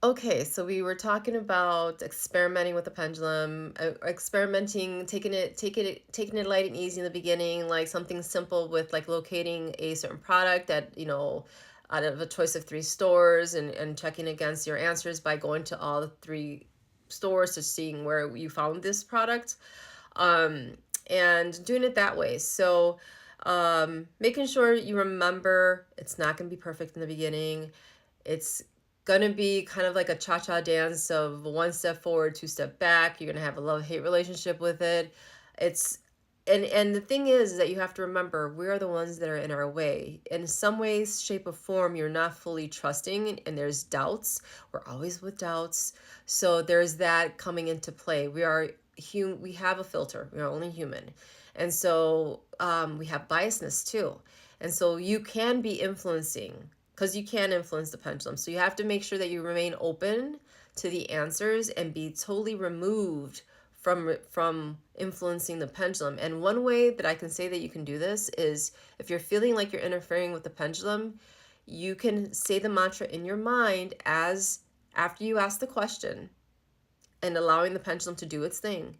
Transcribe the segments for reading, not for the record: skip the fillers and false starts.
Okay, so we were talking about experimenting with the pendulum, experimenting, taking it light and easy in the beginning, like something simple with like locating a certain product that, out of a choice of three stores and checking against your answers by going to all the three stores to seeing where you found this product. Um, and doing it that way. So, making sure you remember it's not going to be perfect in the beginning. It's gonna be kind of like a cha-cha dance of one step forward, two step back. You're gonna have a love-hate relationship with it. It's and the thing is that you have to remember we are the ones that are in our way. In some ways, shape, or form, you're not fully trusting and there's doubts. We're always with doubts. So there's that coming into play. We have a filter. We are only human. And so we have biasness too. And so you can be influencing because you can influence the pendulum. So you have to make sure that you remain open to the answers and be totally removed from influencing the pendulum. And one way that I can say that you can do this is if you're feeling like you're interfering with the pendulum, you can say the mantra in your mind as after you ask the question and allowing the pendulum to do its thing.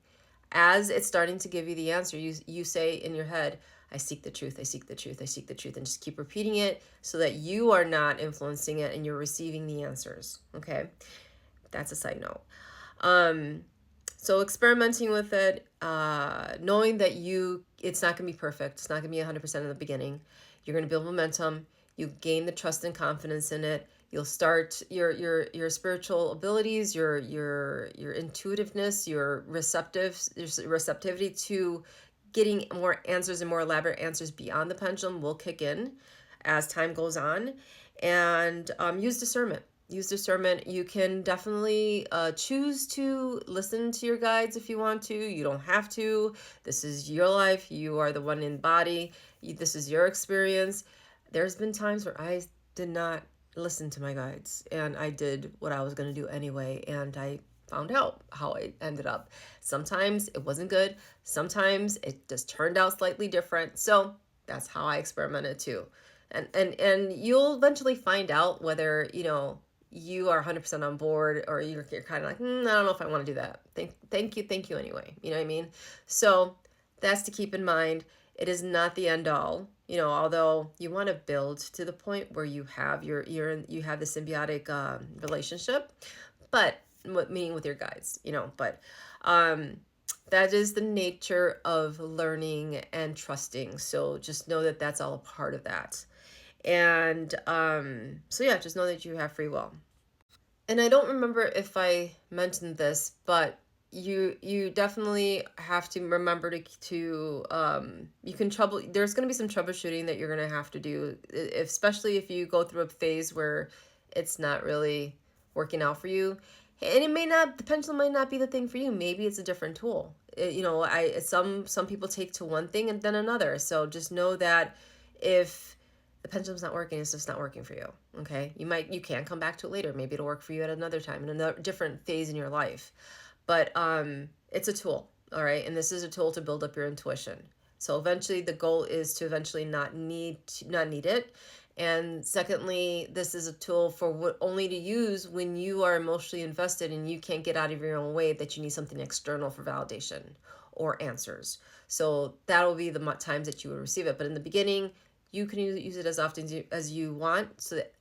As it's starting to give you the answer, you say in your head, I seek the truth, I seek the truth, I seek the truth, and just keep repeating it so that you are not influencing it and you're receiving the answers. Okay, that's a side note. Um, so experimenting with it, knowing that it's not gonna be perfect, it's not gonna be 100% in the beginning. You're gonna build momentum. You gain the trust and confidence in it. You'll start your spiritual abilities, your intuitiveness, your receptivity to getting more answers and more elaborate answers beyond the pendulum will kick in as time goes on, and use discernment. Use discernment. You can definitely choose to listen to your guides if you want to. You don't have to. This is your life. You are the one in body. This is your experience. There's been times where I did not listen to my guides and I did what I was going to do anyway, and I found out how I ended up. Sometimes it wasn't good. Sometimes it just turned out slightly different. So that's how I experimented too. And you'll eventually find out whether, you are 100% on board or you're kind of like, I don't know if I want to do that. Thank you anyway. You know what I mean? So that's to keep in mind. It is not the end all. Although you want to build to the point where you have you have the symbiotic relationship, but meaning with your guides, but um, that is the nature of learning and trusting. So just know that that's all a part of that. And so yeah, just know that you have free will. And I don't remember if I mentioned this, but you definitely have to remember you can trouble there's going to be some troubleshooting that you're going to have to do, especially if you go through a phase where it's not really working out for you. And the pendulum might not be the thing for you. Maybe it's a different tool. Some people take to one thing and then another. So just know that if the pendulum's not working, it's just not working for you. Okay, you can come back to it later. Maybe it'll work for you at another time in another different phase in your life. But it's a tool, all right, and this is a tool to build up your intuition. So eventually the goal is to eventually not need it. And secondly, this is a tool for only to use when you are emotionally invested and you can't get out of your own way, that you need something external for validation or answers. So that'll be the times that you would receive it. But in the beginning, you can use it as often as you want, so that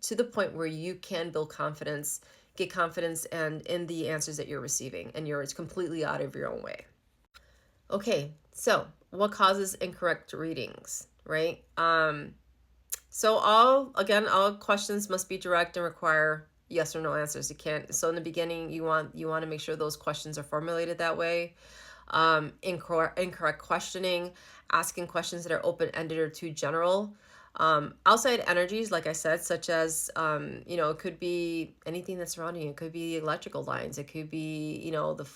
to the point where you can build confidence, get confidence and in the answers that you're receiving, and you're completely out of your own way. Okay, so what causes incorrect readings, right? So all questions must be direct and require yes or no answers. You can't. So in the beginning, you want to make sure those questions are formulated that way. Incorrect questioning, asking questions that are open ended or too general. Outside energies, like I said, such as it could be anything that's surrounding you. It could be electrical lines. It could be the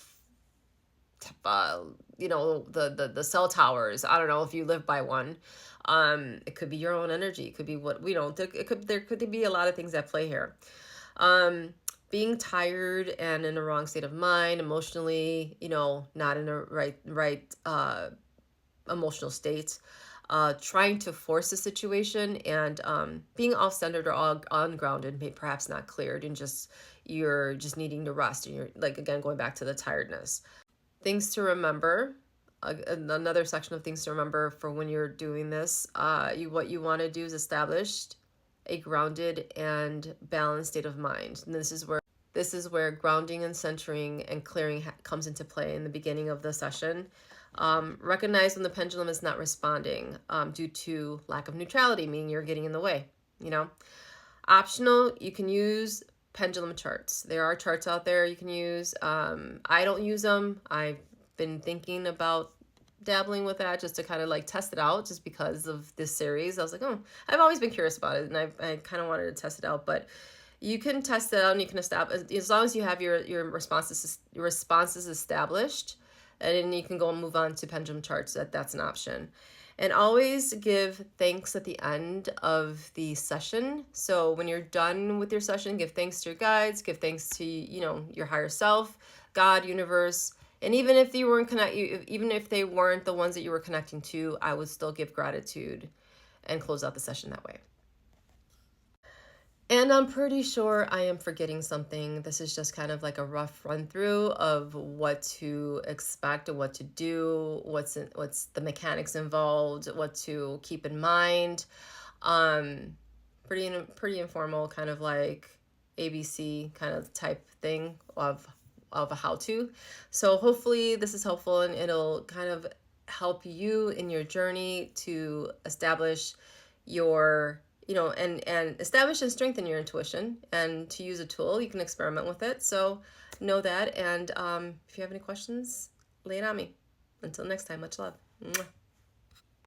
cell towers. I don't know if you live by one. It could be your own energy. It could be what we don't. There could be a lot of things at play here. Being tired and in a wrong state of mind, emotionally, not in a right emotional state. trying to force a situation, and being off-centered or all ungrounded, may perhaps not cleared, and just you're just needing to rest, and you're like, again, going back to the tiredness. Things to remember. Another section of things to remember for when you're doing this. What you want to do is establish a grounded and balanced state of mind. And this is where grounding and centering and clearing comes into play in the beginning of the session. Recognize when the pendulum is not responding due to lack of neutrality, meaning you're getting in the way. You know, optional, you can use pendulum charts. There are charts out there you can use. I don't use them. I've been thinking about dabbling with that just to kind of like test it out, just because of this series. I was like, oh, I've always been curious about it, and I kind of wanted to test it out. But you can test it out, and you can establish, as long as you have your responses established, and then you can go and move on to pendulum charts. That's an option. And always give thanks at the end of the session. So when you're done with your session, give thanks to your guides, give thanks to, your higher self, God, universe. And even if even if they weren't the ones that you were connecting to, I would still give gratitude and close out the session that way. And I'm pretty sure I am forgetting something. This is just kind of like a rough run through of what to expect and what to do, what's the mechanics involved, what to keep in mind. Um, pretty informal, kind of like ABC kind of type thing of a how-to. So hopefully this is helpful, and it'll kind of help you in your journey to establish your and establish and strengthen your intuition, and to use a tool. You can experiment with it. So know that. And if you have any questions, lay it on me. Until next time, much love. Mwah.